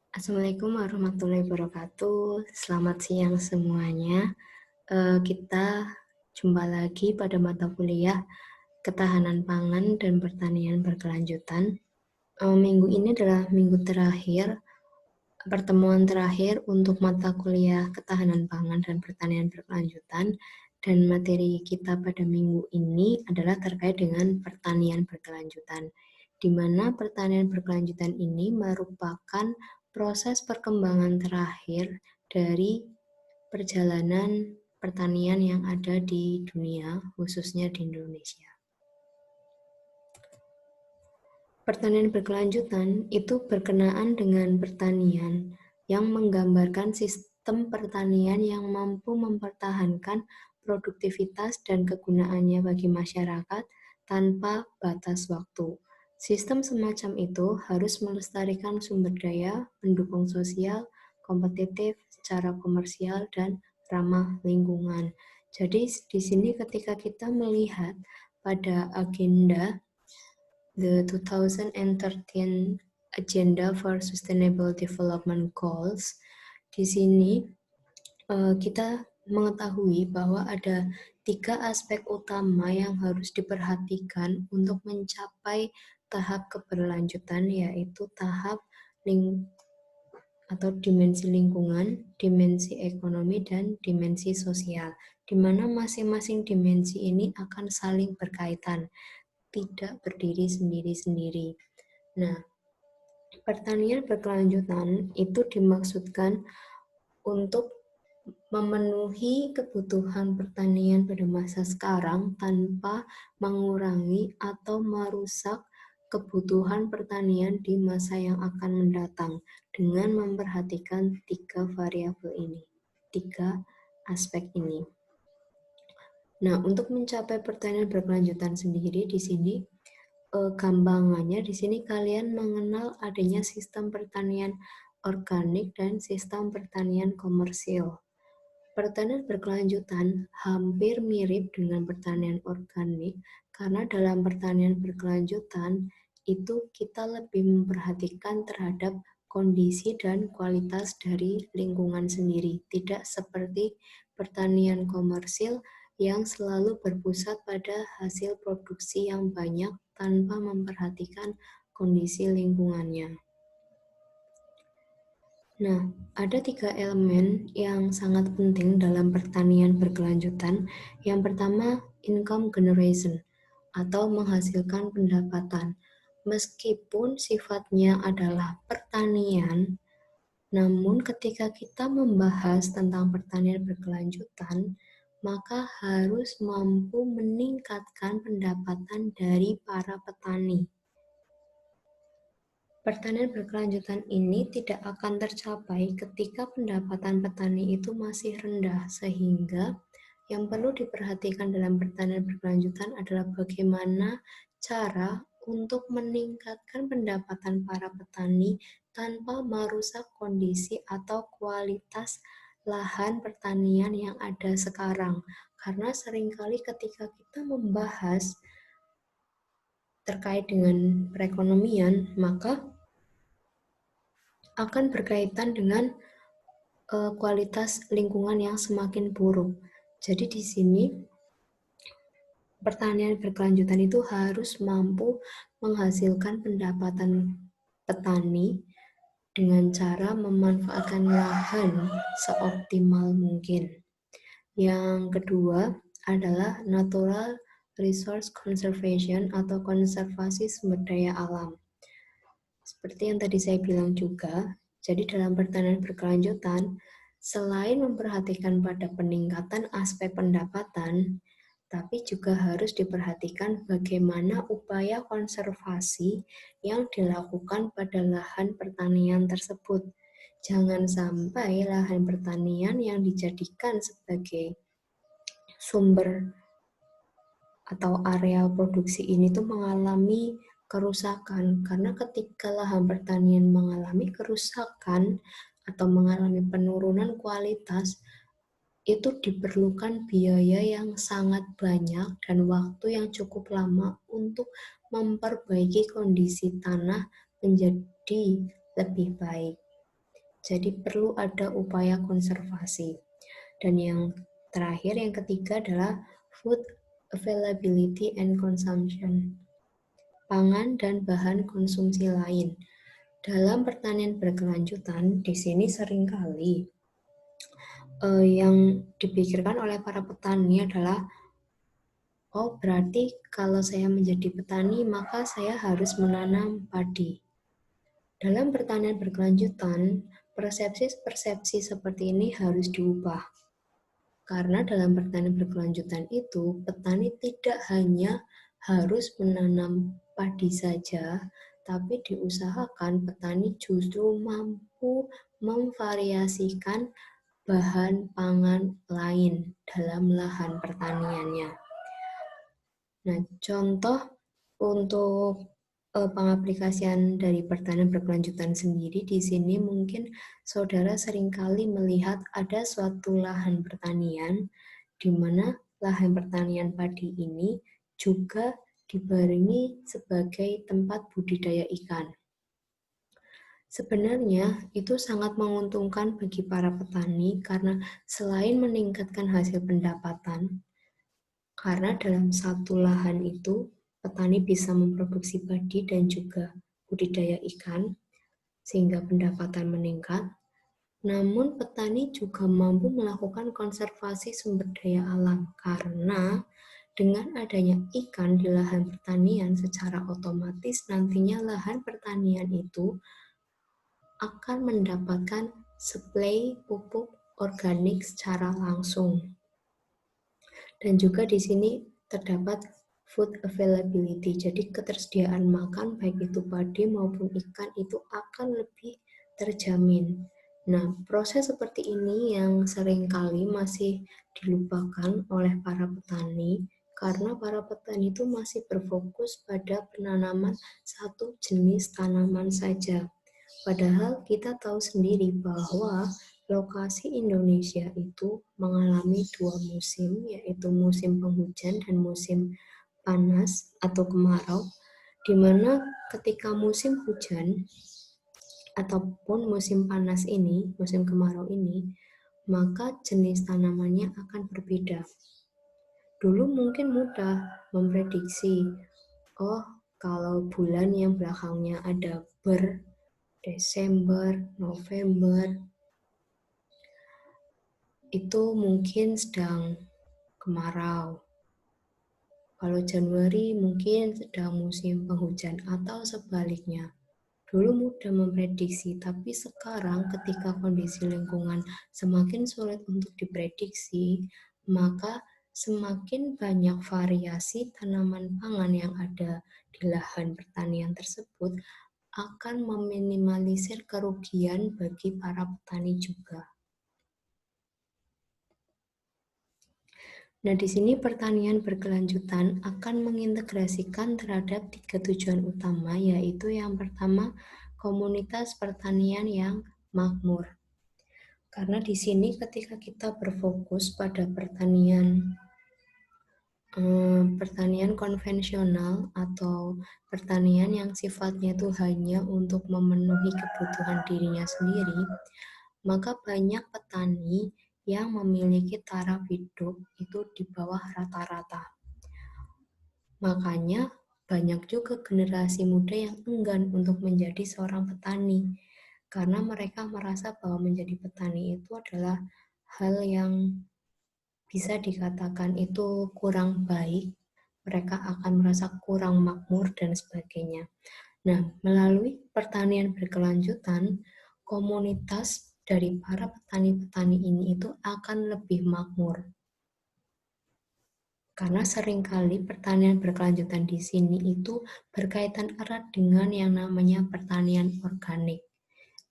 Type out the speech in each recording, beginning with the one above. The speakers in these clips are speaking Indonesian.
Assalamualaikum warahmatullahi wabarakatuh. Selamat siang semuanya. Kita jumpa lagi pada mata kuliah Ketahanan Pangan dan Pertanian Berkelanjutan. Minggu ini adalah minggu terakhir, pertemuan terakhir untuk mata kuliah Ketahanan Pangan dan Pertanian Berkelanjutan. Dan materi kita pada minggu ini adalah terkait dengan pertanian berkelanjutan, di mana pertanian berkelanjutan ini merupakan proses perkembangan terakhir dari perjalanan pertanian yang ada di dunia, khususnya di Indonesia. Pertanian berkelanjutan itu berkenaan dengan pertanian yang menggambarkan sistem pertanian yang mampu mempertahankan produktivitas dan kegunaannya bagi masyarakat tanpa batas waktu. Sistem semacam itu harus melestarikan sumber daya, mendukung sosial, kompetitif, secara komersial, dan ramah lingkungan. Jadi di sini ketika kita melihat pada agenda the 2013 Agenda for Sustainable Development Goals, di sini kita mengetahui bahwa ada 3 aspek utama yang harus diperhatikan untuk mencapai tahap keberlanjutan, yaitu tahap atau dimensi lingkungan, dimensi ekonomi, dan dimensi sosial, di mana masing-masing dimensi ini akan saling berkaitan, tidak berdiri sendiri-sendiri. Nah, pertanian berkelanjutan itu dimaksudkan untuk memenuhi kebutuhan pertanian pada masa sekarang tanpa mengurangi atau merusak kebutuhan pertanian di masa yang akan mendatang dengan memperhatikan 3 variabel ini, 3 aspek ini. Nah, untuk mencapai pertanian berkelanjutan sendiri di sini gampangannya di sini kalian mengenal adanya sistem pertanian organik dan sistem pertanian komersil. Pertanian berkelanjutan hampir mirip dengan pertanian organik karena dalam pertanian berkelanjutan itu kita lebih memperhatikan terhadap kondisi dan kualitas dari lingkungan sendiri, tidak seperti pertanian komersil yang selalu berpusat pada hasil produksi yang banyak tanpa memperhatikan kondisi lingkungannya. Nah, ada 3 elemen yang sangat penting dalam pertanian berkelanjutan. Yang pertama, income generation atau menghasilkan pendapatan. Meskipun sifatnya adalah pertanian, namun ketika kita membahas tentang pertanian berkelanjutan, maka harus mampu meningkatkan pendapatan dari para petani. Pertanian berkelanjutan ini tidak akan tercapai ketika pendapatan petani itu masih rendah, sehingga yang perlu diperhatikan dalam pertanian berkelanjutan adalah bagaimana cara untuk meningkatkan pendapatan para petani tanpa merusak kondisi atau kualitas lahan pertanian yang ada sekarang. Karena seringkali ketika kita membahas terkait dengan perekonomian, maka akan berkaitan dengan kualitas lingkungan yang semakin buruk. Jadi di sini pertanian berkelanjutan itu harus mampu menghasilkan pendapatan petani dengan cara memanfaatkan lahan seoptimal mungkin. Yang kedua adalah natural resource conservation atau konservasi sumber daya alam. Seperti yang tadi saya bilang juga, jadi dalam pertanian berkelanjutan, selain memperhatikan pada peningkatan aspek pendapatan, tapi juga harus diperhatikan bagaimana upaya konservasi yang dilakukan pada lahan pertanian tersebut. Jangan sampai lahan pertanian yang dijadikan sebagai sumber atau areal produksi ini tuh mengalami kerusakan, karena ketika lahan pertanian mengalami kerusakan atau mengalami penurunan kualitas, itu diperlukan biaya yang sangat banyak dan waktu yang cukup lama untuk memperbaiki kondisi tanah menjadi lebih baik. Jadi perlu ada upaya konservasi. Dan yang terakhir, yang ketiga adalah food availability and consumption. Pangan dan bahan konsumsi lain. Dalam pertanian berkelanjutan, di sini seringkali yang dipikirkan oleh para petani adalah, oh berarti kalau saya menjadi petani maka saya harus menanam padi. Dalam pertanian berkelanjutan, persepsi-persepsi seperti ini harus diubah. Karena dalam pertanian berkelanjutan itu, petani tidak hanya harus menanam padi saja, tapi diusahakan petani justru mampu memvariasikan bahan pangan lain dalam lahan pertaniannya. Nah, contoh untuk pengaplikasian dari pertanian berkelanjutan sendiri di sini mungkin saudara seringkali melihat ada suatu lahan pertanian di mana lahan pertanian padi ini juga dibarengi sebagai tempat budidaya ikan. Sebenarnya itu sangat menguntungkan bagi para petani karena selain meningkatkan hasil pendapatan, karena dalam satu lahan itu petani bisa memproduksi padi dan juga budidaya ikan sehingga pendapatan meningkat. Namun petani juga mampu melakukan konservasi sumber daya alam karena dengan adanya ikan di lahan pertanian secara otomatis nantinya lahan pertanian itu akan mendapatkan suplai pupuk organik secara langsung. Dan juga di sini terdapat food availability, jadi ketersediaan makan baik itu padi maupun ikan itu akan lebih terjamin. Nah, proses seperti ini yang seringkali masih dilupakan oleh para petani karena para petani itu masih berfokus pada penanaman satu jenis tanaman saja. Padahal kita tahu sendiri bahwa lokasi Indonesia itu mengalami dua musim, yaitu musim penghujan dan musim panas atau kemarau, di mana ketika musim hujan ataupun musim panas ini, musim kemarau ini, maka jenis tanamannya akan berbeda. Dulu mungkin mudah memprediksi, oh kalau bulan yang belakangnya ada Desember, November, itu mungkin sedang kemarau. Kalau Januari mungkin sedang musim penghujan atau sebaliknya. Dulu mudah memprediksi, tapi sekarang ketika kondisi lingkungan semakin sulit untuk diprediksi, maka semakin banyak variasi tanaman pangan yang ada di lahan pertanian tersebut akan meminimalisir kerugian bagi para petani juga. Nah, di sini pertanian berkelanjutan akan mengintegrasikan terhadap 3 tujuan utama, yaitu yang pertama, komunitas pertanian yang makmur. Karena di sini ketika kita berfokus pada pertanian konvensional atau pertanian yang sifatnya itu hanya untuk memenuhi kebutuhan dirinya sendiri, maka banyak petani yang memiliki taraf hidup itu di bawah rata-rata. Makanya banyak juga generasi muda yang enggan untuk menjadi seorang petani karena mereka merasa bahwa menjadi petani itu adalah hal yang bisa dikatakan itu kurang baik, mereka akan merasa kurang makmur dan sebagainya. Nah, melalui pertanian berkelanjutan, komunitas dari para petani-petani ini itu akan lebih makmur. Karena seringkali pertanian berkelanjutan di sini itu berkaitan erat dengan yang namanya pertanian organik.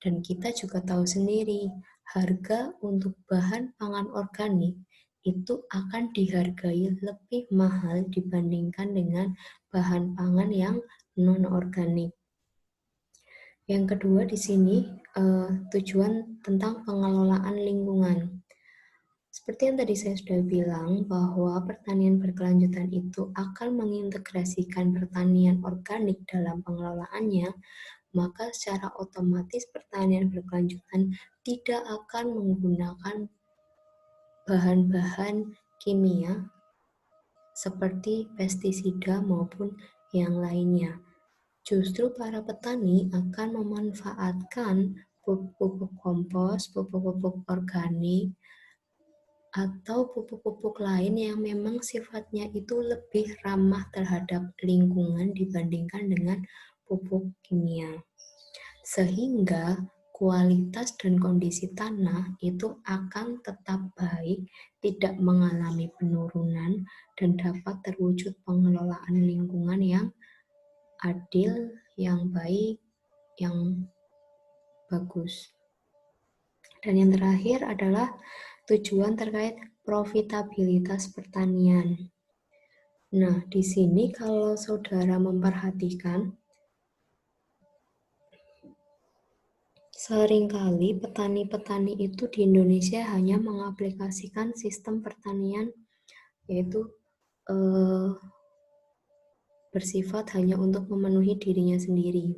Dan kita juga tahu sendiri, harga untuk bahan pangan organik itu akan dihargai lebih mahal dibandingkan dengan bahan pangan yang non-organik. Yang kedua di sini tujuan tentang pengelolaan lingkungan. Seperti yang tadi saya sudah bilang bahwa pertanian berkelanjutan itu akan mengintegrasikan pertanian organik dalam pengelolaannya, maka secara otomatis pertanian berkelanjutan tidak akan menggunakan bahan-bahan kimia seperti pestisida maupun yang lainnya. Justru para petani akan memanfaatkan pupuk-pupuk kompos, pupuk-pupuk organik, atau pupuk-pupuk lain yang memang sifatnya itu lebih ramah terhadap lingkungan dibandingkan dengan pupuk kimia. Sehingga kualitas dan kondisi tanah itu akan tetap baik, tidak mengalami penurunan, dan dapat terwujud pengelolaan lingkungan yang adil, yang baik, yang bagus. Dan yang terakhir adalah tujuan terkait profitabilitas pertanian. Nah, di sini kalau saudara memperhatikan, seringkali petani-petani itu di Indonesia hanya mengaplikasikan sistem pertanian yaitu bersifat hanya untuk memenuhi dirinya sendiri,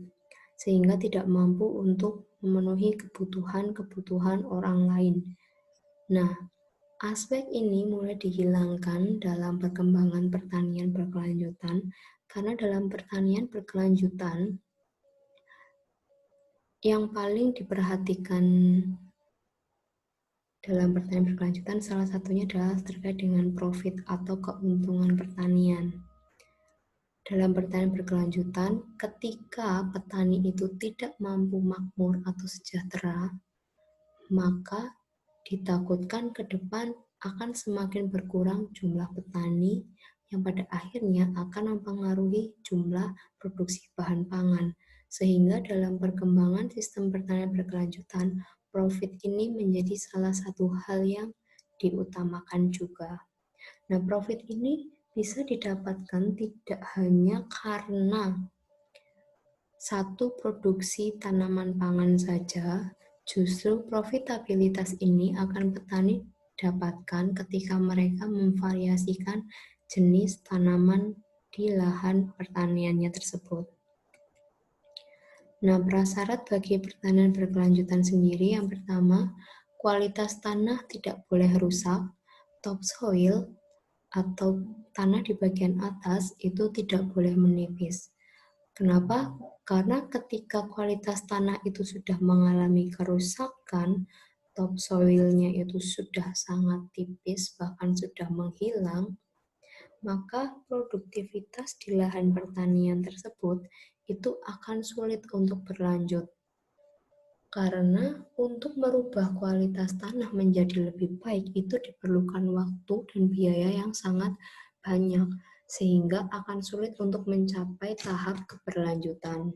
sehingga tidak mampu untuk memenuhi kebutuhan-kebutuhan orang lain. Nah, aspek ini mulai dihilangkan dalam perkembangan pertanian berkelanjutan, karena dalam pertanian berkelanjutan, yang paling diperhatikan dalam pertanian berkelanjutan salah satunya adalah terkait dengan profit atau keuntungan pertanian. Dalam pertanian berkelanjutan, ketika petani itu tidak mampu makmur atau sejahtera, maka ditakutkan ke depan akan semakin berkurang jumlah petani yang pada akhirnya akan mempengaruhi jumlah produksi bahan pangan. Sehingga dalam perkembangan sistem pertanian berkelanjutan, profit ini menjadi salah satu hal yang diutamakan juga. Nah, profit ini bisa didapatkan tidak hanya karena satu produksi tanaman pangan saja, justru profitabilitas ini akan petani dapatkan ketika mereka memvariasikan jenis tanaman di lahan pertaniannya tersebut. Nah, prasyarat bagi pertanian berkelanjutan sendiri yang pertama, kualitas tanah tidak boleh rusak, topsoil atau tanah di bagian atas itu tidak boleh menipis. Kenapa? Karena ketika kualitas tanah itu sudah mengalami kerusakan, topsoilnya itu sudah sangat tipis, bahkan sudah menghilang, maka produktivitas di lahan pertanian tersebut itu akan sulit untuk berlanjut. Karena untuk merubah kualitas tanah menjadi lebih baik itu diperlukan waktu dan biaya yang sangat banyak, sehingga akan sulit untuk mencapai tahap keberlanjutan.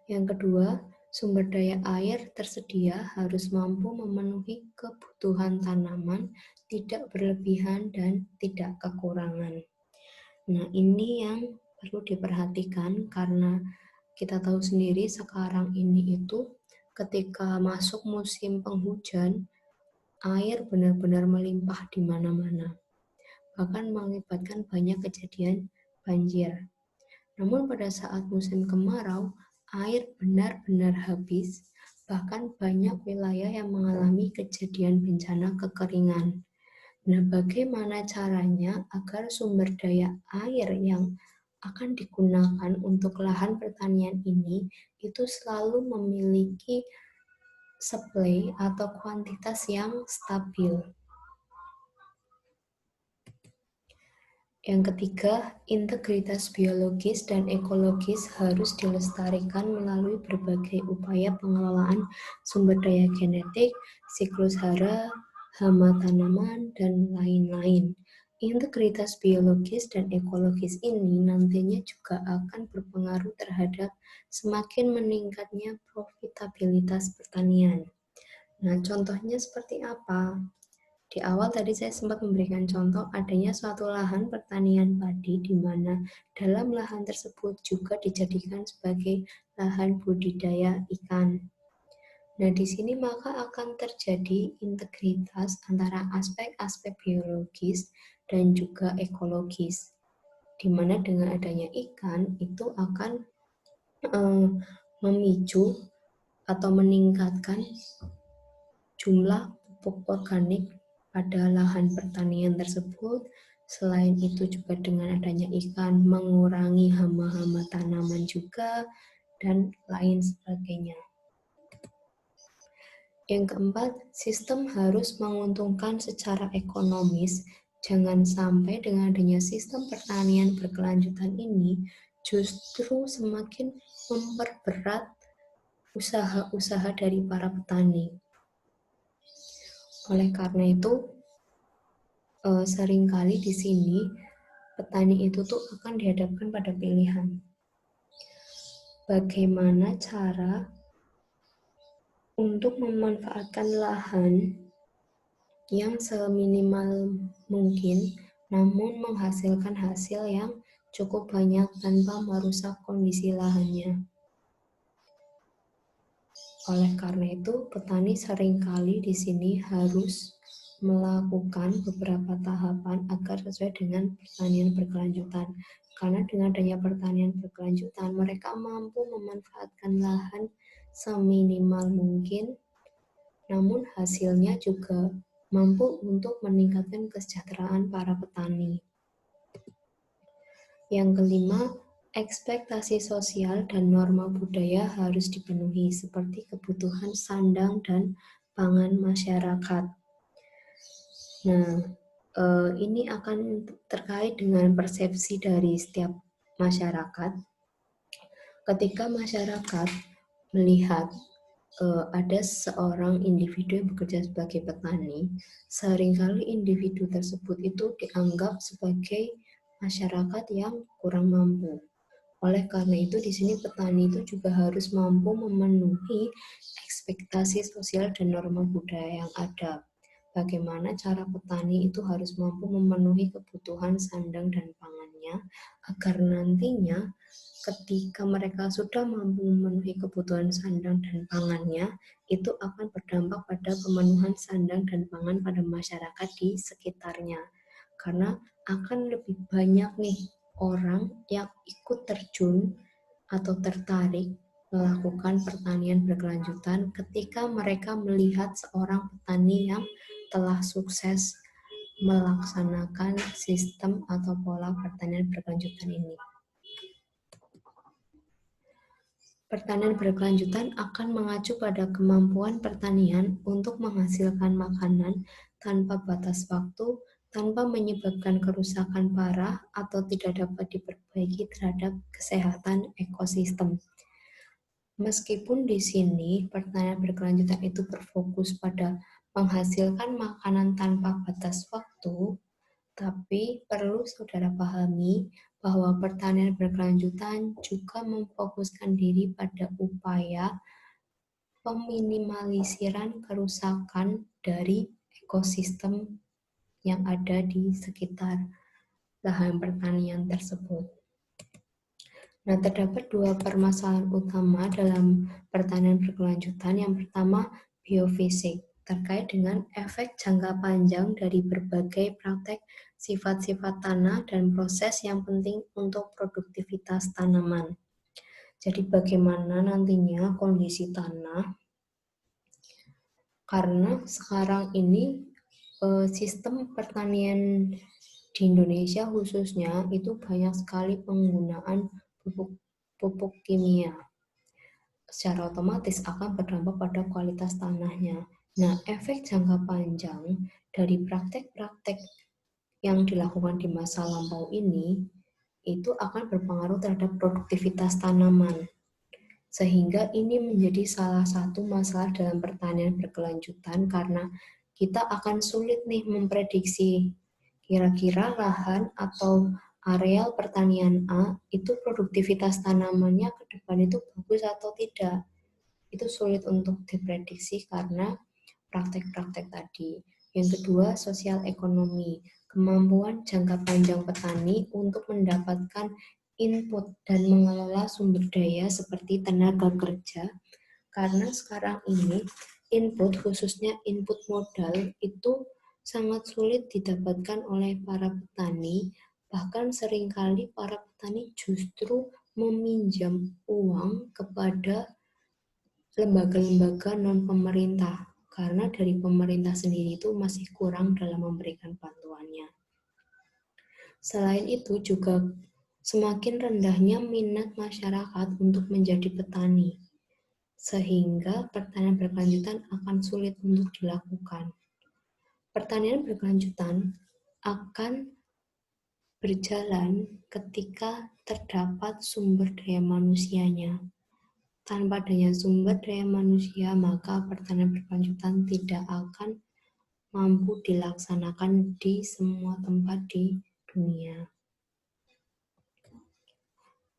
Yang kedua, sumber daya air tersedia harus mampu memenuhi kebutuhan tanaman, tidak berlebihan dan tidak kekurangan. Nah, ini yang perlu diperhatikan karena kita tahu sendiri sekarang ini itu ketika masuk musim penghujan, air benar-benar melimpah di mana-mana, bahkan mengakibatkan banyak kejadian banjir. Namun pada saat musim kemarau, air benar-benar habis, bahkan banyak wilayah yang mengalami kejadian bencana kekeringan. Nah, bagaimana caranya agar sumber daya air yang akan digunakan untuk lahan pertanian ini itu selalu memiliki supply atau kuantitas yang stabil. Yang ketiga, integritas biologis dan ekologis harus dilestarikan melalui berbagai upaya pengelolaan sumber daya genetik, siklus hara, hama tanaman, dan lain-lain. Integritas biologis dan ekologis ini nantinya juga akan berpengaruh terhadap semakin meningkatnya profitabilitas pertanian. Nah, contohnya seperti apa? Di awal tadi saya sempat memberikan contoh adanya suatu lahan pertanian padi di mana dalam lahan tersebut juga dijadikan sebagai lahan budidaya ikan. Nah, di sini maka akan terjadi integritas antara aspek-aspek biologis dan juga ekologis, di mana dengan adanya ikan itu akan memicu atau meningkatkan jumlah pupuk organik pada lahan pertanian tersebut. Selain itu juga dengan adanya ikan mengurangi hama-hama tanaman juga, dan lain sebagainya. Yang keempat, sistem harus menguntungkan secara ekonomis. Jangan sampai dengan adanya sistem pertanian berkelanjutan ini justru semakin memperberat usaha-usaha dari para petani. Oleh karena itu, seringkali di sini petani itu tuh akan dihadapkan pada pilihan. Bagaimana cara untuk memanfaatkan lahan yang seminimal mungkin, namun menghasilkan hasil yang cukup banyak tanpa merusak kondisi lahannya. Oleh karena itu, petani seringkali di sini harus melakukan beberapa tahapan agar sesuai dengan pertanian berkelanjutan. Karena dengan adanya pertanian berkelanjutan, mereka mampu memanfaatkan lahan seminimal mungkin, namun hasilnya juga mampu untuk meningkatkan kesejahteraan para petani. Yang kelima, ekspektasi sosial dan norma budaya harus dipenuhi seperti kebutuhan sandang dan pangan masyarakat. Nah, ini akan terkait dengan persepsi dari setiap masyarakat. Ketika masyarakat melihat ada seorang individu yang bekerja sebagai petani, seringkali individu tersebut itu dianggap sebagai masyarakat yang kurang mampu. Oleh karena itu, di sini petani itu juga harus mampu memenuhi ekspektasi sosial dan norma budaya yang ada. Bagaimana cara petani itu harus mampu memenuhi kebutuhan sandang dan pangannya, agar nantinya ketika mereka sudah mampu memenuhi kebutuhan sandang dan pangannya, itu akan berdampak pada pemenuhan sandang dan pangan pada masyarakat di sekitarnya. Karena akan lebih banyak nih orang yang ikut terjun atau tertarik melakukan pertanian berkelanjutan ketika mereka melihat seorang petani yang telah sukses melaksanakan sistem atau pola pertanian berkelanjutan ini. Pertanian berkelanjutan akan mengacu pada kemampuan pertanian untuk menghasilkan makanan tanpa batas waktu, tanpa menyebabkan kerusakan parah atau tidak dapat diperbaiki terhadap kesehatan ekosistem. Meskipun di sini pertanian berkelanjutan itu berfokus pada menghasilkan makanan tanpa batas waktu, tapi perlu saudara pahami bahwa pertanian berkelanjutan juga memfokuskan diri pada upaya peminimalisan kerusakan dari ekosistem yang ada di sekitar lahan pertanian tersebut. Nah, terdapat dua permasalahan utama dalam pertanian berkelanjutan. Yang pertama, biofisik, terkait dengan efek jangka panjang dari berbagai praktek sifat-sifat tanah dan proses yang penting untuk produktivitas tanaman. Jadi bagaimana nantinya kondisi tanah, karena sekarang ini sistem pertanian di Indonesia khususnya itu banyak sekali penggunaan pupuk kimia. Secara otomatis akan berdampak pada kualitas tanahnya. Nah, efek jangka panjang dari praktek-praktek yang dilakukan di masa lampau ini itu akan berpengaruh terhadap produktivitas tanaman. Sehingga ini menjadi salah satu masalah dalam pertanian berkelanjutan karena kita akan sulit nih memprediksi kira-kira lahan atau areal pertanian A itu produktivitas tanamannya ke depan itu bagus atau tidak. Itu sulit untuk diprediksi karena praktek-praktek tadi. Yang kedua, sosial ekonomi. Kemampuan jangka panjang petani untuk mendapatkan input dan mengelola sumber daya seperti tenaga kerja. Karena sekarang ini input, khususnya input modal, itu sangat sulit didapatkan oleh para petani. Bahkan seringkali para petani justru meminjam uang kepada lembaga-lembaga non-pemerintah, karena dari pemerintah sendiri itu masih kurang dalam memberikan bantuannya. Selain itu juga semakin rendahnya minat masyarakat untuk menjadi petani, sehingga pertanian berkelanjutan akan sulit untuk dilakukan. Pertanian berkelanjutan akan berjalan ketika terdapat sumber daya manusianya. Tanpa adanya sumber daya manusia, maka pertanian berkelanjutan tidak akan mampu dilaksanakan di semua tempat di dunia.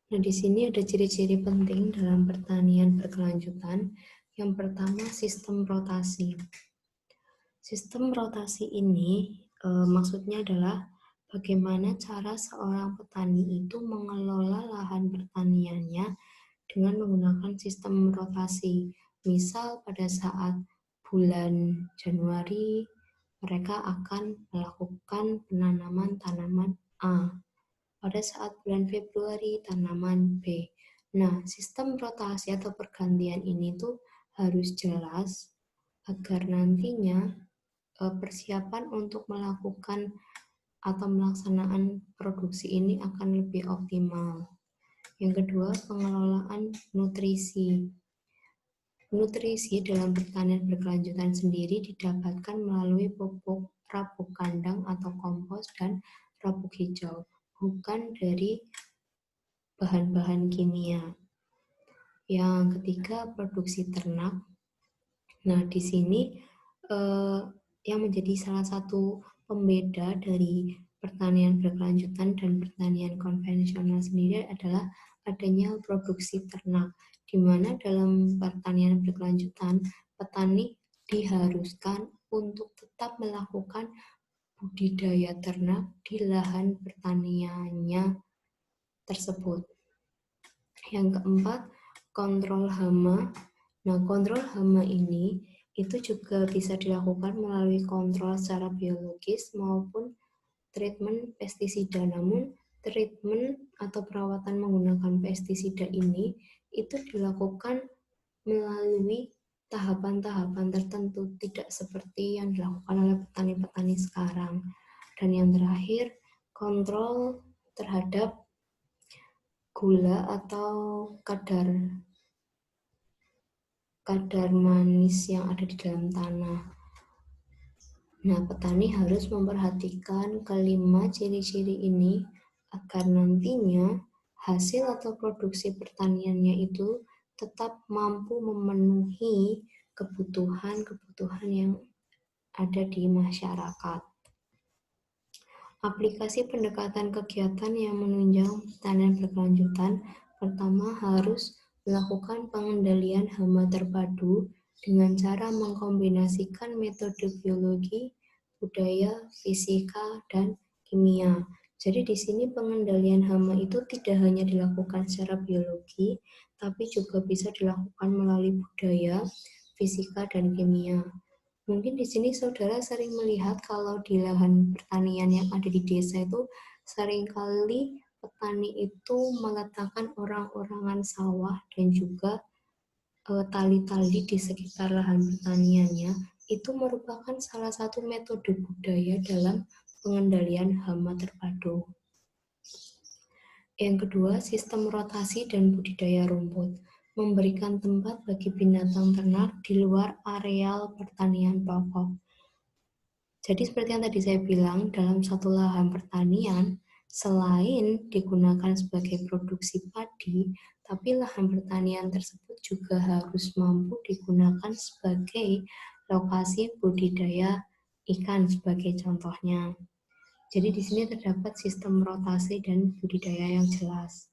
Nah, di sini ada ciri-ciri penting dalam pertanian berkelanjutan. Yang pertama, sistem rotasi. Sistem rotasi ini maksudnya adalah bagaimana cara seorang petani itu mengelola lahan pertaniannya dengan menggunakan sistem rotasi. Misal pada saat bulan Januari, mereka akan melakukan penanaman tanaman A. Pada saat bulan Februari, tanaman B. Nah, sistem rotasi atau pergantian ini tuh harus jelas agar nantinya persiapan untuk melakukan atau melaksanaan produksi ini akan lebih optimal. Yang kedua, pengelolaan nutrisi. Nutrisi dalam pertanian berkelanjutan sendiri didapatkan melalui pupuk rabuk kandang atau kompos dan rabuk hijau, bukan dari bahan-bahan kimia. Yang ketiga, produksi ternak. Nah, di sini yang menjadi salah satu pembeda dari pertanian berkelanjutan dan pertanian konvensional sendiri adalah adanya produksi ternak, di mana dalam pertanian berkelanjutan petani diharuskan untuk tetap melakukan budidaya ternak di lahan pertaniannya tersebut. Yang keempat, kontrol hama. Nah, kontrol hama ini itu juga bisa dilakukan melalui kontrol secara biologis maupun treatment pestisida. Namun, treatment atau perawatan menggunakan pestisida ini itu dilakukan melalui tahapan-tahapan tertentu, tidak seperti yang dilakukan oleh petani-petani sekarang. Dan yang terakhir, kontrol terhadap gula atau kadar manis yang ada di dalam tanah. Nah, petani harus memperhatikan kelima ciri-ciri ini agar nantinya hasil atau produksi pertaniannya itu tetap mampu memenuhi kebutuhan-kebutuhan yang ada di masyarakat. Aplikasi pendekatan kegiatan yang menunjang pertanian berkelanjutan, pertama harus melakukan pengendalian hama terpadu dengan cara mengkombinasikan metode biologi, budaya, fisika, dan kimia. Jadi di sini pengendalian hama itu tidak hanya dilakukan secara biologi, tapi juga bisa dilakukan melalui budaya, fisika, dan kimia. Mungkin di sini saudara sering melihat kalau di lahan pertanian yang ada di desa itu seringkali petani itu meletakkan orang-orangan sawah dan juga tali-tali di sekitar lahan pertaniannya. Itu merupakan salah satu metode budaya dalam pengendalian hama terpadu. Yang kedua, sistem rotasi dan budidaya rumput. Memberikan tempat bagi binatang ternak di luar areal pertanian pokok. Jadi seperti yang tadi saya bilang, dalam satu lahan pertanian, selain digunakan sebagai produksi padi, tapi lahan pertanian tersebut juga harus mampu digunakan sebagai lokasi budidaya ikan sebagai contohnya. Jadi di sini terdapat sistem rotasi dan budidaya yang jelas.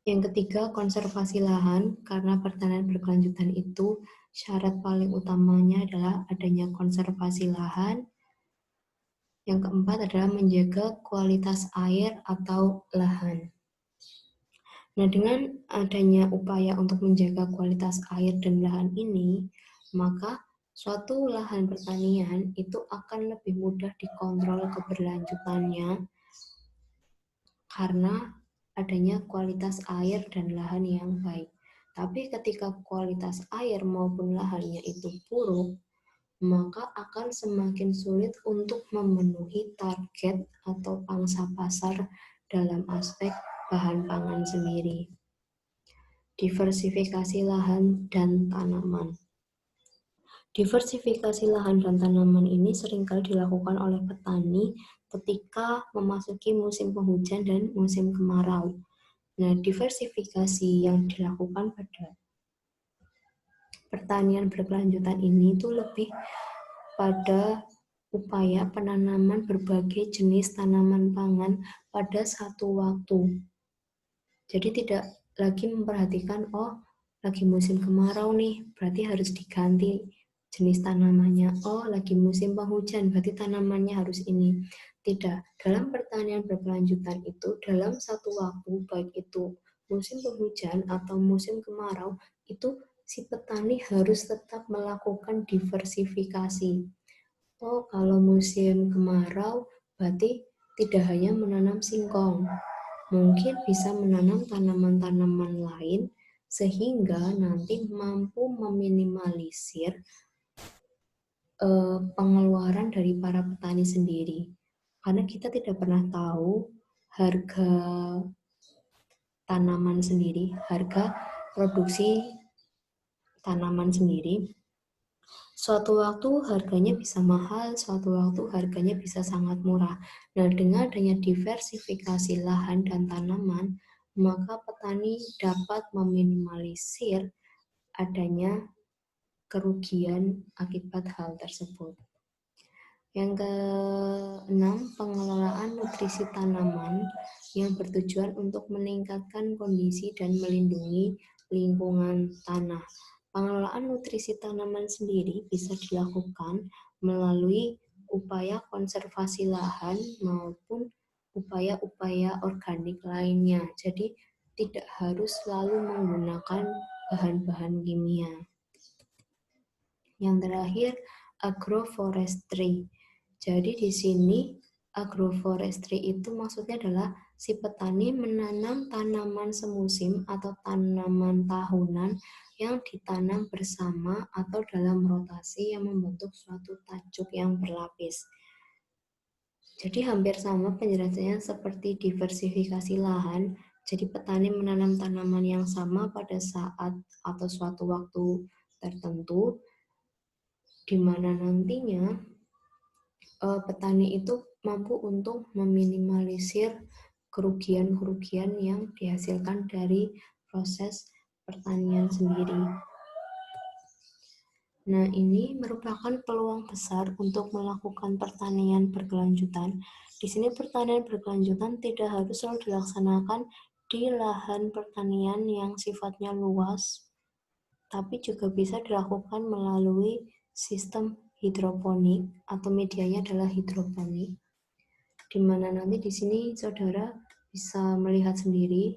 Yang ketiga, konservasi lahan, karena pertanian berkelanjutan itu syarat paling utamanya adalah adanya konservasi lahan. Yang keempat adalah menjaga kualitas air atau lahan. Nah, dengan adanya upaya untuk menjaga kualitas air dan lahan ini, maka suatu lahan pertanian itu akan lebih mudah dikontrol keberlanjutannya karena adanya kualitas air dan lahan yang baik. Tapi ketika kualitas air maupun lahannya itu buruk, maka akan semakin sulit untuk memenuhi target atau pangsa pasar dalam aspek bahan pangan sendiri. Diversifikasi lahan dan tanaman. Diversifikasi lahan dan tanaman ini seringkali dilakukan oleh petani ketika memasuki musim penghujan dan musim kemarau. Nah, diversifikasi yang dilakukan pada pertanian berkelanjutan ini itu lebih pada upaya penanaman berbagai jenis tanaman pangan pada satu waktu. Jadi tidak lagi memperhatikan, oh lagi musim kemarau nih, berarti harus diganti jenis tanamannya. Oh lagi musim penghujan, berarti tanamannya harus ini. Tidak, dalam pertanian berkelanjutan itu, dalam satu waktu, baik itu musim penghujan atau musim kemarau, itu si petani harus tetap melakukan diversifikasi. Oh, kalau musim kemarau, berarti tidak hanya menanam singkong, mungkin bisa menanam tanaman-tanaman lain sehingga nanti mampu meminimalisir pengeluaran dari para petani sendiri. Karena kita tidak pernah tahu harga tanaman sendiri, harga produksi tanaman sendiri. Suatu waktu harganya bisa mahal, suatu waktu harganya bisa sangat murah. Nah, dengan adanya diversifikasi lahan dan tanaman, maka petani dapat meminimalisir adanya kerugian akibat hal tersebut. Yang keenam, pengelolaan nutrisi tanaman yang bertujuan untuk meningkatkan kondisi dan melindungi lingkungan tanah. Pengelolaan nutrisi tanaman sendiri bisa dilakukan melalui upaya konservasi lahan maupun upaya-upaya organik lainnya. Jadi tidak harus selalu menggunakan bahan-bahan kimia. Yang terakhir, agroforestry. Jadi di sini agroforestry itu maksudnya adalah si petani menanam tanaman semusim atau tanaman tahunan yang ditanam bersama atau dalam rotasi yang membentuk suatu tajuk yang berlapis. Jadi hampir sama penjelasannya seperti diversifikasi lahan. Jadi petani menanam tanaman yang sama pada saat atau suatu waktu tertentu, di mana nantinya petani itu mampu untuk meminimalisir kerugian-kerugian yang dihasilkan dari proses pertanian sendiri. Nah, ini merupakan peluang besar untuk melakukan pertanian berkelanjutan. Di sini pertanian berkelanjutan tidak harus selalu dilaksanakan di lahan pertanian yang sifatnya luas, tapi juga bisa dilakukan melalui sistem hidroponik atau medianya adalah hidroponik, di mana nanti di sini saudara bisa melihat sendiri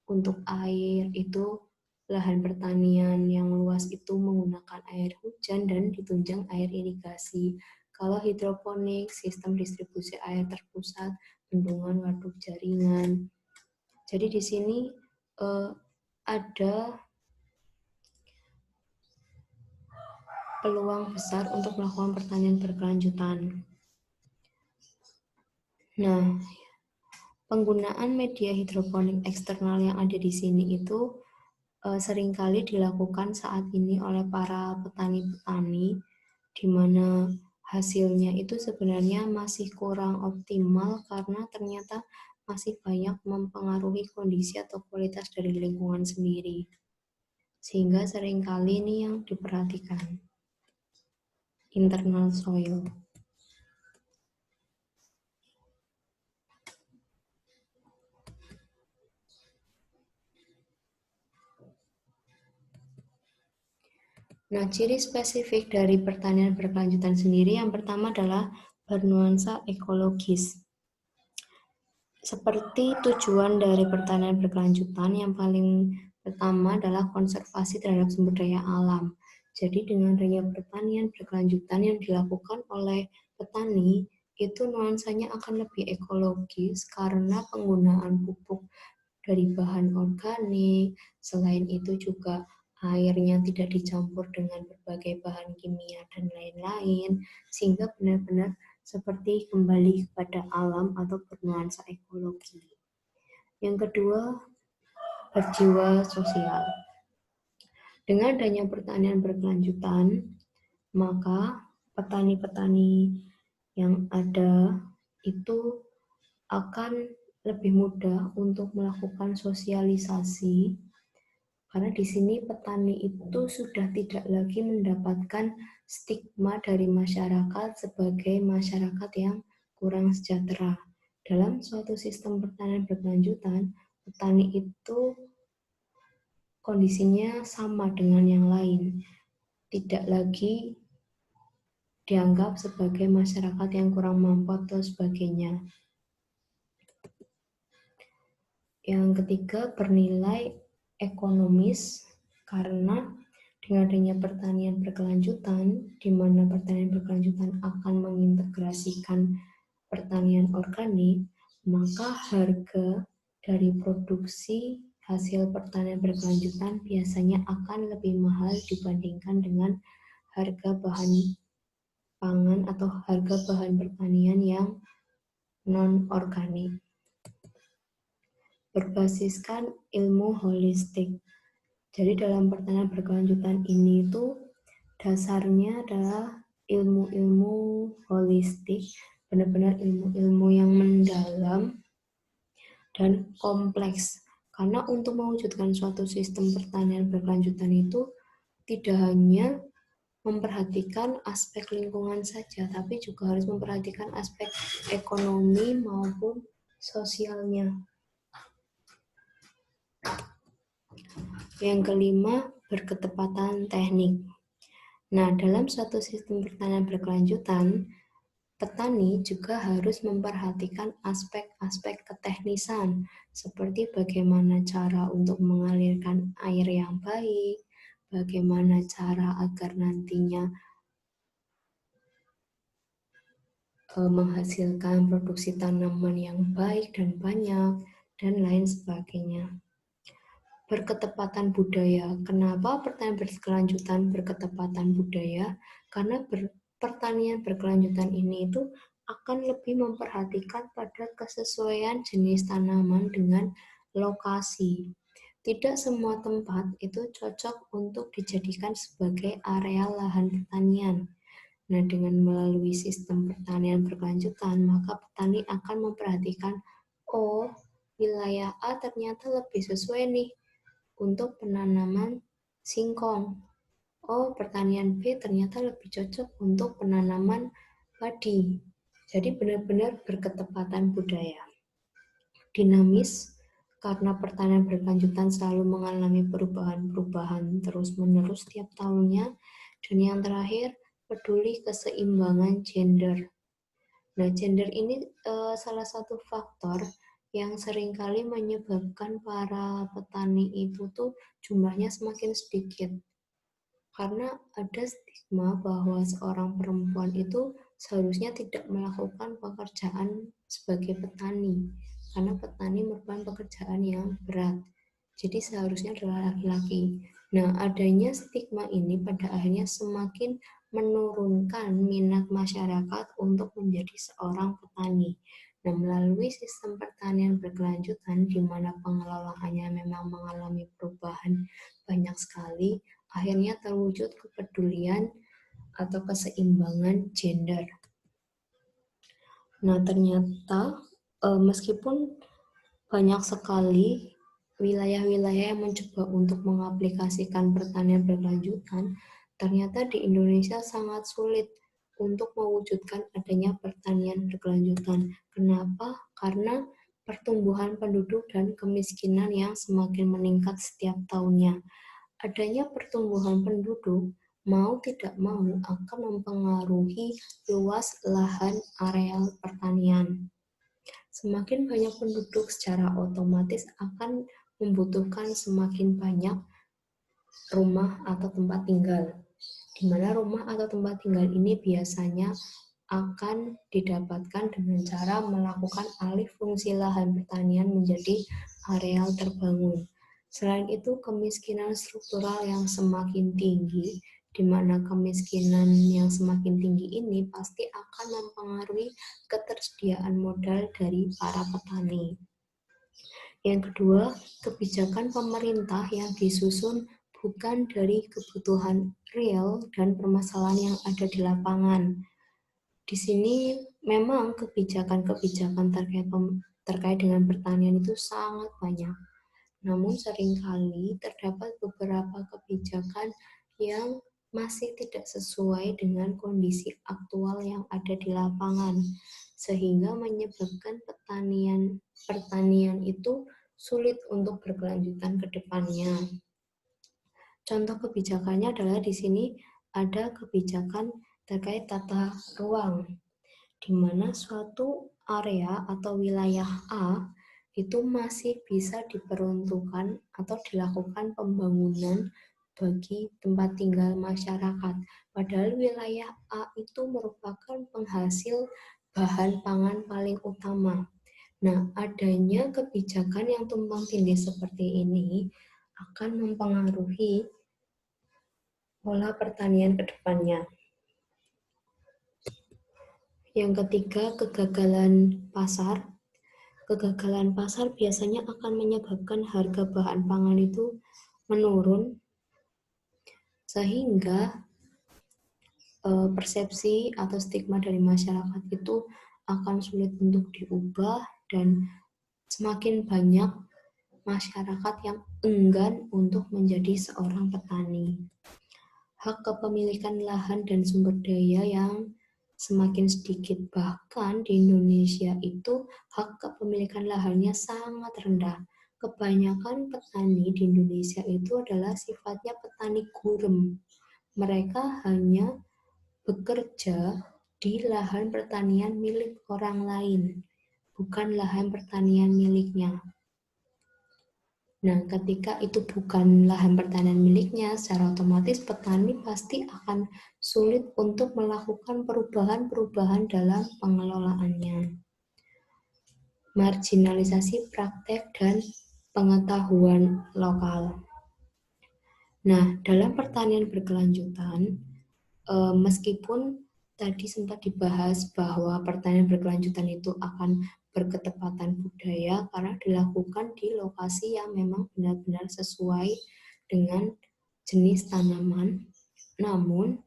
untuk air itu lahan pertanian yang luas itu menggunakan air hujan dan ditunjang air irigasi. Kalau hidroponik, sistem distribusi air terpusat, bendungan, waduk, jaringan. Jadi di sini ada peluang besar untuk melakukan pertanian berkelanjutan. Nah, penggunaan media hidroponik eksternal yang ada di sini itu seringkali dilakukan saat ini oleh para petani-petani, di mana hasilnya itu sebenarnya masih kurang optimal karena ternyata masih banyak mempengaruhi kondisi atau kualitas dari lingkungan sendiri. Sehingga seringkali ini yang diperhatikan. Internal soil. Nah, ciri spesifik dari pertanian berkelanjutan sendiri yang pertama adalah bernuansa ekologis. Seperti tujuan dari pertanian berkelanjutan, yang paling pertama adalah konservasi terhadap sumber daya alam. Jadi dengan adanya pertanian berkelanjutan yang dilakukan oleh petani, itu nuansanya akan lebih ekologis karena penggunaan pupuk dari bahan organik. Selain itu juga airnya tidak dicampur dengan berbagai bahan kimia dan lain-lain, sehingga benar-benar seperti kembali kepada alam atau bernuansa ekologi. Yang kedua, berjiwa sosial. Dengan adanya pertanian berkelanjutan, maka petani-petani yang ada itu akan lebih mudah untuk melakukan sosialisasi, karena di sini petani itu sudah tidak lagi mendapatkan stigma dari masyarakat sebagai masyarakat yang kurang sejahtera. Dalam suatu sistem pertanian berkelanjutan, petani itu kondisinya sama dengan yang lain, tidak lagi dianggap sebagai masyarakat yang kurang mampu atau sebagainya. Yang ketiga, bernilai ekonomis, karena dengan adanya pertanian berkelanjutan, di mana pertanian berkelanjutan akan mengintegrasikan pertanian organik, maka harga dari produksi hasil pertanian berkelanjutan biasanya akan lebih mahal dibandingkan dengan harga bahan pangan atau harga bahan pertanian yang non-organik. Berbasiskan ilmu holistik. Jadi dalam pertanian berkelanjutan ini itu dasarnya adalah ilmu-ilmu holistik, benar-benar ilmu-ilmu yang mendalam dan kompleks. Karena untuk mewujudkan suatu sistem pertanian berkelanjutan itu tidak hanya memperhatikan aspek lingkungan saja, tapi juga harus memperhatikan aspek ekonomi maupun sosialnya. Yang kelima, berketepatan teknik. Nah, dalam suatu sistem pertanian berkelanjutan, petani juga harus memperhatikan aspek-aspek keteknisan, seperti bagaimana cara untuk mengalirkan air yang baik, bagaimana cara agar nantinya menghasilkan produksi tanaman yang baik dan banyak, dan lain sebagainya. Berketepatan budaya. Kenapa pertanian berkelanjutan berketepatan budaya? Karena pertanian berkelanjutan ini itu akan lebih memperhatikan pada kesesuaian jenis tanaman dengan lokasi. Tidak semua tempat itu cocok untuk dijadikan sebagai area lahan pertanian. Nah, dengan melalui sistem pertanian berkelanjutan, maka petani akan memperhatikan, oh, wilayah A ternyata lebih sesuai nih untuk penanaman singkong. Oh, pertanian B ternyata lebih cocok untuk penanaman padi. Jadi benar-benar berketepatan budaya. Dinamis, karena pertanian berkelanjutan selalu mengalami perubahan-perubahan terus-menerus setiap tahunnya. Dan yang terakhir, peduli keseimbangan gender. Nah, gender ini salah satu faktor yang seringkali menyebabkan para petani itu tuh jumlahnya semakin sedikit. Karena ada stigma bahwa seorang perempuan itu seharusnya tidak melakukan pekerjaan sebagai petani. Karena petani merupakan pekerjaan yang berat. Jadi seharusnya adalah laki-laki. Nah, adanya stigma ini pada akhirnya semakin menurunkan minat masyarakat untuk menjadi seorang petani. Nah, melalui sistem pertanian berkelanjutan di mana pengelolaannya memang mengalami perubahan banyak sekali, akhirnya terwujud kepedulian atau keseimbangan gender. Nah, ternyata meskipun banyak sekali wilayah-wilayah yang mencoba untuk mengaplikasikan pertanian berkelanjutan, ternyata di Indonesia sangat sulit untuk mewujudkan adanya pertanian berkelanjutan. Kenapa? Karena pertumbuhan penduduk dan kemiskinan yang semakin meningkat setiap tahunnya. Adanya pertumbuhan penduduk mau tidak mau akan mempengaruhi luas lahan areal pertanian. Semakin banyak penduduk secara otomatis akan membutuhkan semakin banyak rumah atau tempat tinggal. Di mana rumah atau tempat tinggal ini biasanya akan didapatkan dengan cara melakukan alih fungsi lahan pertanian menjadi areal terbangun. Selain itu, kemiskinan struktural yang semakin tinggi, di mana kemiskinan yang semakin tinggi ini pasti akan mempengaruhi ketersediaan modal dari para petani. Yang kedua, kebijakan pemerintah yang disusun bukan dari kebutuhan real dan permasalahan yang ada di lapangan. Di sini memang kebijakan-kebijakan terkait dengan pertanian itu sangat banyak. Namun seringkali terdapat beberapa kebijakan yang masih tidak sesuai dengan kondisi aktual yang ada di lapangan, sehingga menyebabkan pertanian itu sulit untuk berkelanjutan ke depannya. Contoh kebijakannya adalah di sini ada kebijakan terkait tata ruang, di mana suatu area atau wilayah A itu masih bisa diperuntukkan atau dilakukan pembangunan bagi tempat tinggal masyarakat. Padahal wilayah A itu merupakan penghasil bahan pangan paling utama. Nah, adanya kebijakan yang tumpang tindih seperti ini akan mempengaruhi pola pertanian ke depannya. Yang ketiga, kegagalan pasar. Kegagalan pasar biasanya akan menyebabkan harga bahan pangan itu menurun, sehingga persepsi atau stigma dari masyarakat itu akan sulit untuk diubah dan semakin banyak masyarakat yang enggan untuk menjadi seorang petani. Hak kepemilikan lahan dan sumber daya yang semakin sedikit, bahkan di Indonesia itu hak kepemilikan lahannya sangat rendah. Kebanyakan petani di Indonesia itu adalah sifatnya petani gurem. Mereka hanya bekerja di lahan pertanian milik orang lain, bukan lahan pertanian miliknya. Nah, ketika itu bukan lahan pertanian miliknya, secara otomatis petani pasti akan sulit untuk melakukan perubahan-perubahan dalam pengelolaannya. Marginalisasi praktek dan pengetahuan lokal. Nah, dalam pertanian berkelanjutan, meskipun tadi sempat dibahas bahwa pertanian berkelanjutan itu akan berketepatan budaya karena dilakukan di lokasi yang memang benar-benar sesuai dengan jenis tanaman. Namun,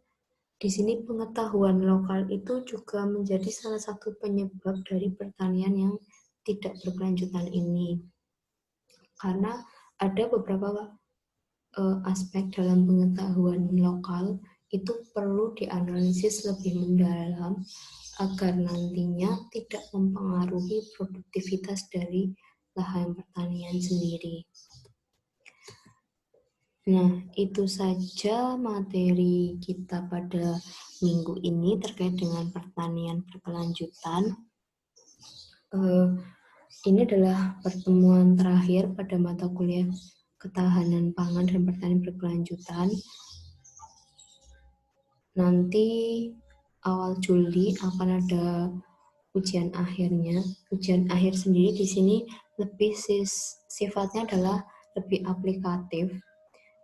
di sini pengetahuan lokal itu juga menjadi salah satu penyebab dari pertanian yang tidak berkelanjutan ini. Karena ada beberapa aspek dalam pengetahuan lokal itu perlu dianalisis lebih mendalam agar nantinya tidak mempengaruhi produktivitas dari lahan pertanian sendiri. Nah, itu saja materi kita pada minggu ini terkait dengan pertanian berkelanjutan. Ini adalah pertemuan terakhir pada mata kuliah ketahanan pangan dan pertanian berkelanjutan. Nanti awal Juli akan ada ujian akhirnya. Ujian akhir sendiri di sini lebih sifatnya adalah lebih aplikatif.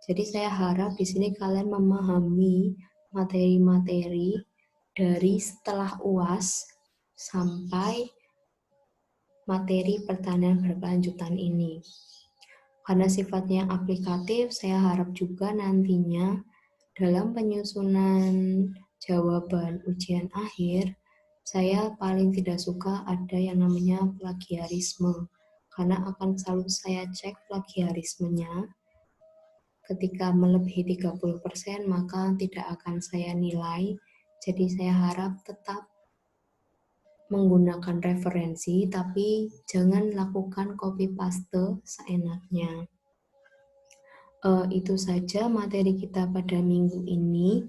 Jadi saya harap di sini kalian memahami materi-materi dari setelah UAS sampai materi pertanian berkelanjutan ini. Karena sifatnya aplikatif, saya harap juga nantinya dalam penyusunan jawaban ujian akhir, saya paling tidak suka ada yang namanya plagiarisme. Karena akan selalu saya cek plagiarismenya. Ketika melebihi 30%, maka tidak akan saya nilai. Jadi saya harap tetap menggunakan referensi, tapi jangan lakukan copy paste seenaknya. Itu saja materi kita pada minggu ini.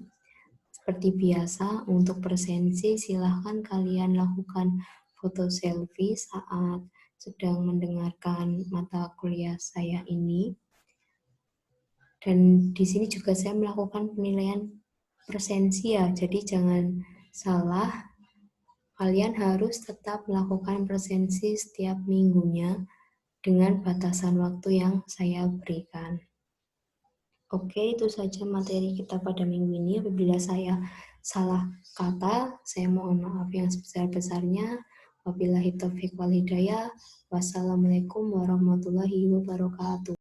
Seperti biasa, untuk presensi silahkan kalian lakukan foto selfie saat sedang mendengarkan mata kuliah saya ini. Dan di sini juga saya melakukan penilaian presensi ya, jadi jangan salah. Kalian harus tetap melakukan presensi setiap minggunya dengan batasan waktu yang saya berikan. Oke, itu saja materi kita pada minggu ini. Apabila saya salah kata, saya mohon maaf yang sebesar-besarnya. Wabillahi taufiq wal hidayah. Wassalamualaikum warahmatullahi wabarakatuh.